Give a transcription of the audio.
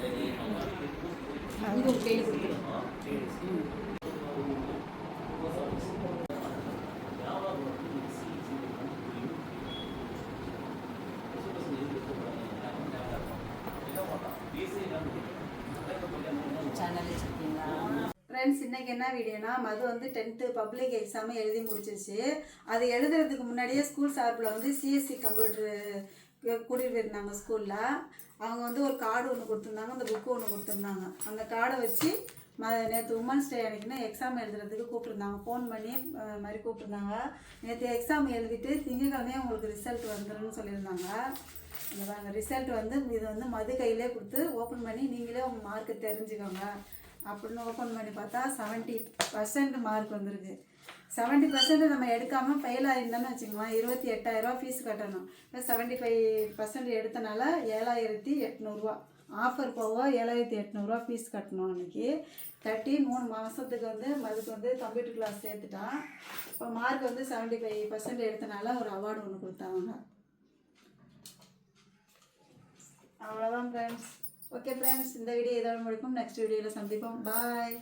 இது ஒரு கையில் கொடுத்துருவோம். சேனல் வச்சுருக்கீங்களா ஃப்ரெண்ட்ஸ்? இன்றைக்கி என்ன வீடியோனா, மது வந்து 10th பப்ளிக் எக்ஸாம் எழுதி முடிச்சிருச்சு. அது எழுதுறதுக்கு முன்னாடியே ஸ்கூல் சார்பில் வந்து சிஎஸ்சி கம்ப்யூட்டரு கூட்டிகிட்டு போயிருந்தாங்க ஸ்கூலில். அவங்க வந்து ஒரு கார்டு ஒன்று கொடுத்துருந்தாங்க, அந்த புக்கு ஒன்று கொடுத்துருந்தாங்க. அந்த கார்டை வச்சு நேற்று உமன்ஸ் டே அன்றைக்கினா எக்ஸாம் எழுதுறதுக்கு கூப்பிட்ருந்தாங்க. ஃபோன் பண்ணி மாதிரி கூப்பிட்ருந்தாங்க. நேற்று எக்ஸாம் எழுதிட்டு திங்கக்கிழமையே உங்களுக்கு ரிசல்ட் வந்துடும்னு சொல்லியிருந்தாங்க. இந்த பாருங்க ரிசல்ட் வந்து இது வந்து மது கையிலே கொடுத்து ஓப்பன் பண்ணி நீங்களே உங்கள் மார்க்கை தெரிஞ்சுக்கோங்க அப்படின்னு ஓப்பன் பண்ணி பார்த்தா 70% மார்க் வந்திருக்கு. 70% நம்ம எடுக்காமல் ஃபெயில் ஆகிருந்தோன்னு வச்சுக்கோங்க, 28,000 ஃபீஸ் கட்டணும். இப்போ 75% எடுத்தனால 7,800 ஆஃபர் போக 7,800 ஃபீஸ் கட்டணும். அன்றைக்கி கட்டி 3 மாதத்துக்கு வந்து மதுக்கு வந்து கம்ப்யூட்டர் கிளாஸ் சேர்த்துட்டான். இப்போ மார்க் வந்து 75% எடுத்தனால ஒரு அவார்டு ஒன்று கொடுத்தாங்க. அவ்வளோதான் ஃப்ரெண்ட்ஸ். ஓகே ஃப்ரெண்ட்ஸ், இந்த வீடியோ இதோட முடிக்கும். நெக்ஸ்ட் வீடியோவில் சந்திப்போம். பாய்.